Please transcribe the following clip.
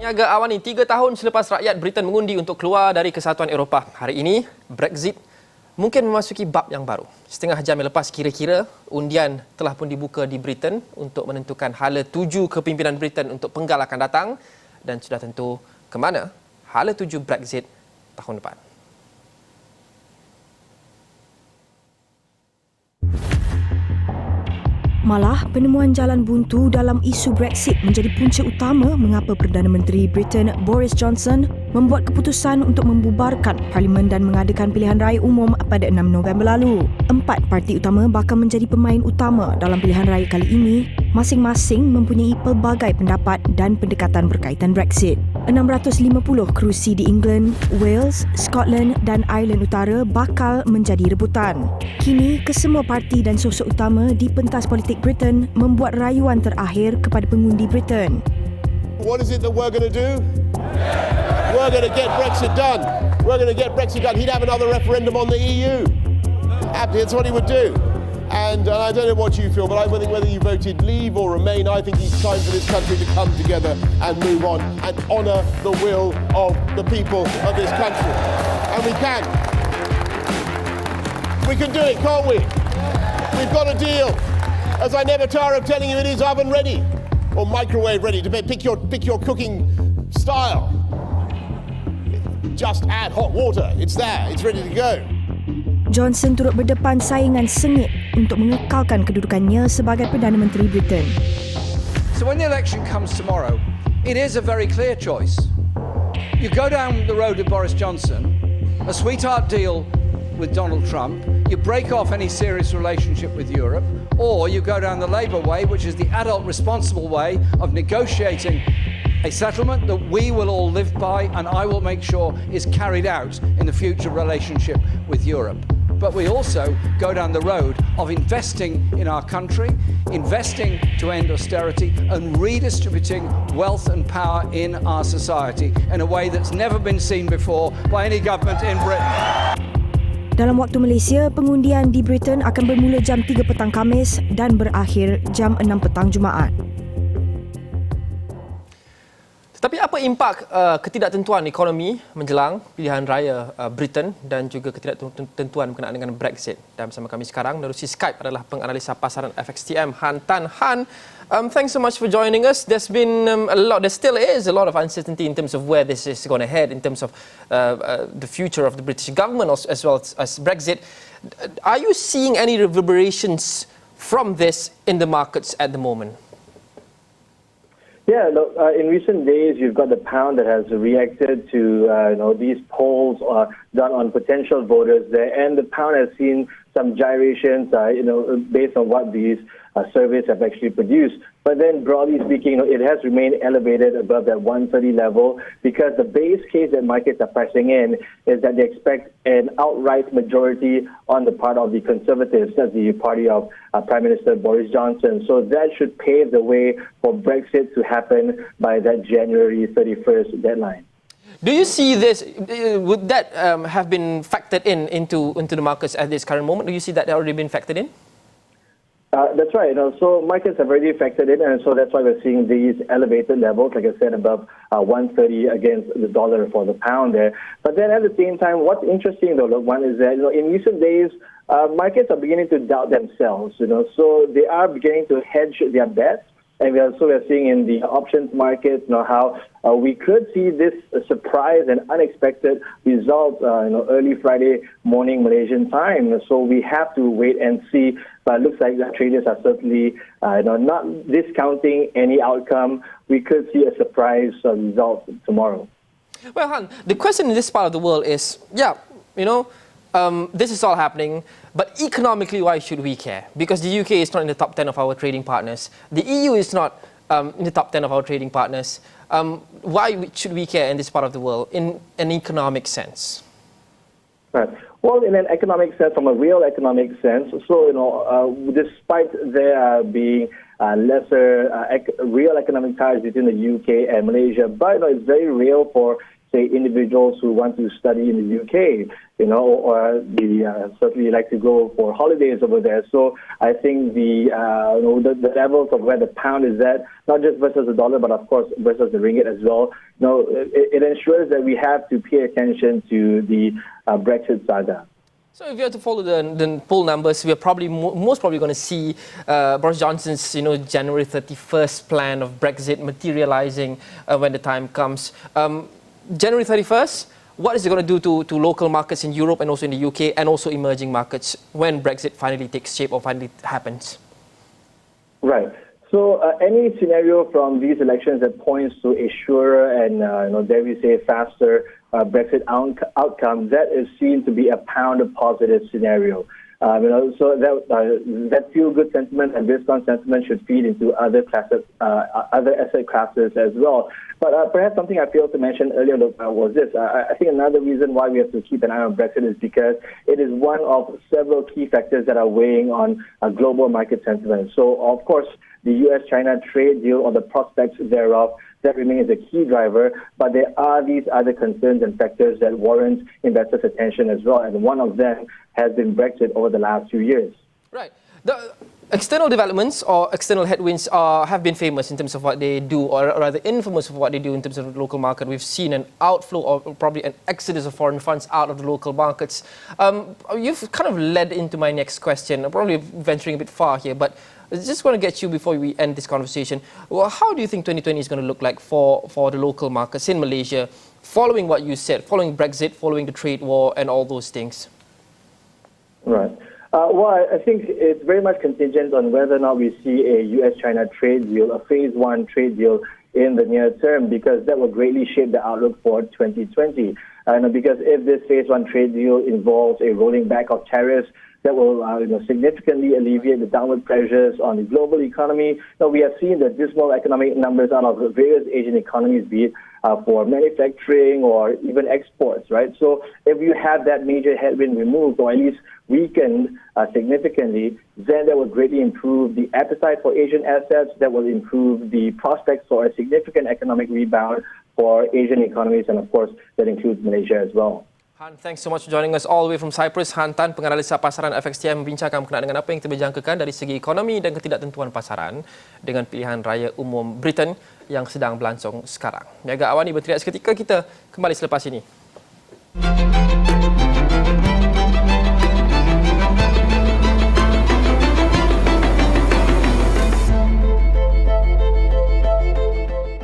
Niaga AWANI 3 tahun selepas rakyat Britain mengundi untuk keluar dari Kesatuan Eropah. Hari ini, Brexit mungkin memasuki bab yang baru. Setengah jam yang lepas kira-kira, undian telah pun dibuka di Britain untuk menentukan hala tuju kepimpinan Britain untuk penggal akan datang dan sudah tentu ke mana hala tuju Brexit tahun depan. Malah, penemuan jalan buntu dalam isu Brexit menjadi punca utama mengapa Perdana Menteri Britain Boris Johnson membuat keputusan untuk membubarkan Parlimen dan mengadakan pilihan raya umum pada 6 November lalu. 4 parti utama bakal menjadi pemain utama dalam pilihan raya kali ini, masing-masing mempunyai pelbagai pendapat dan pendekatan berkaitan Brexit. 650 kerusi di England, Wales, Scotland dan Ireland Utara bakal menjadi rebutan. Kini, kesemua parti dan sosok utama di pentas politik Britain membuat rayuan terakhir kepada pengundi Britain. What is it that we're going to do? We're going to get Brexit done. We're going to get Brexit done. He'd have another referendum on the EU. That's what he would do. And I don't know what you feel, but I think whether you voted leave or remain, I think it's time for this country to come together and move on and honour the will of the people of this country. And we can. We can do it, can't we? We've got a deal. As I never tire of telling you, it is oven ready or microwave ready. Pick your cooking style. Just add hot water. It's there. It's ready to go. Johnson turut berdepan saingan sengit untuk mengekalkan kedudukannya sebagai Perdana Menteri Britain. So when the election comes tomorrow, it is a very clear choice. You go down the road with Boris Johnson, a sweetheart deal with Donald Trump, you break off any serious relationship with Europe, or you go down the Labour way, which is the adult responsible way of negotiating a settlement that we will all live by and I will make sure is carried out in the future relationship with Europe. But we also go down the road of investing in our country, investing to end austerity and redistributing wealth and power in our society in a way that's never been seen before by any government in Britain. Dalam waktu Malaysia, pengundian di Britain akan bermula jam 3 petang Khamis dan berakhir jam 6 petang Jumaat. Tetapi apa impak ketidaktentuan ekonomi menjelang pilihan raya Britain dan juga ketidaktentuan berkenaan dengan Brexit? Dan bersama kami sekarang menerusi Skype adalah penganalisa pasaran FXTM Han Tan. Han, thanks so much for joining us. There still is a lot of uncertainty in terms of where this is going to head, in terms of the future of the British government as well as Brexit. Are you seeing any reverberations from this in the markets at the moment? Yeah, look, in recent days, you've got the pound that has reacted to these polls done on potential voters there, and the pound has seen some gyrations, based on what these surveys have actually produced. But then, broadly speaking, it has remained elevated above that 130 level because the base case that markets are pricing in is that they expect an outright majority on the part of the Conservatives, that's the party of Prime Minister Boris Johnson. So that should pave the way for Brexit to happen by that January 31st deadline. Do you see this, would that have been factored into the markets at this current moment? Do you see that already been factored in? That's right. So markets have already factored in, and so that's why we're seeing these elevated levels, like I said, above 130 against the dollar for the pound there. But then at the same time, what's interesting though, one is that in recent days, markets are beginning to doubt themselves. So they are beginning to hedge their bets. And we're seeing in the options market how we could see this surprise and unexpected result early Friday morning Malaysian time. So we have to wait and see. But it looks like the traders are certainly not discounting any outcome. We could see a surprise result tomorrow. Well, Han, the question in this part of the world is, this is all happening, but economically, why should we care? Because the UK is not in the top 10 of our trading partners. The EU is not in the top 10 of our trading partners. Why should we care in this part of the world in an economic sense? Right. Well, in an economic sense, from a real economic sense, so, despite there being lesser real economic ties between the UK and Malaysia, but it's very real for say, individuals who want to study in the UK, or they certainly like to go for holidays over there. So I think the levels of where the pound is at, not just versus the dollar, but of course versus the ringgit as well, it ensures that we have to pay attention to the Brexit saga. So if you have to follow the poll numbers, we are probably most probably going to see Boris Johnson's January 31st plan of Brexit materializing when the time comes. January 31st, what is it going to do to local markets in Europe and also in the UK and also emerging markets when Brexit finally takes shape or finally happens? Right. So any scenario from these elections that points to a surer and, dare we say, faster Brexit outcome, that is seen to be a pound positive scenario. So that feel-good sentiment and risk-on sentiment should feed into other classes, other asset classes as well. But perhaps something I failed to mention earlier was this. I think another reason why we have to keep an eye on Brexit is because it is one of several key factors that are weighing on global market sentiment. So, of course, the U.S.-China trade deal or the prospects thereof, that remains a key driver, but there are these other concerns and factors that warrant investors' attention as well, and one of them has been Brexit over the last few years. Right. The external developments or external headwinds have been famous in terms of what they do, or rather infamous of what they do in terms of the local market. We've seen an outflow or probably an exodus of foreign funds out of the local markets. You've kind of led into my next question. I'm probably venturing a bit far here, but I just want to get you, before we end this conversation, well, how do you think 2020 is going to look like for the local markets in Malaysia, following what you said, following Brexit, following the trade war and all those things? Right. Well, I think it's very much contingent on whether or not we see a U.S.-China trade deal, a phase one trade deal in the near term, because that will greatly shape the outlook for 2020. Because if this phase one trade deal involves a rolling back of tariffs, that will significantly alleviate the downward pressures on the global economy. Now, we have seen the dismal economic numbers out of various Asian economies, be it for manufacturing or even exports, right? So if you have that major headwind removed, or at least weakened significantly, then that will greatly improve the appetite for Asian assets, that will improve the prospects for a significant economic rebound for Asian economies, and of course, that includes Malaysia as well. Han, thanks so much for joining us all the way from Cyprus. Han Tan, penganalisa pasaran FXTM, membincangkan berkenaan dengan apa yang terjangkakan dari segi ekonomi dan ketidaktentuan pasaran dengan pilihan raya umum Britain yang sedang berlangsung sekarang. Niaga AWANI berteriak seketika, kita kembali selepas ini.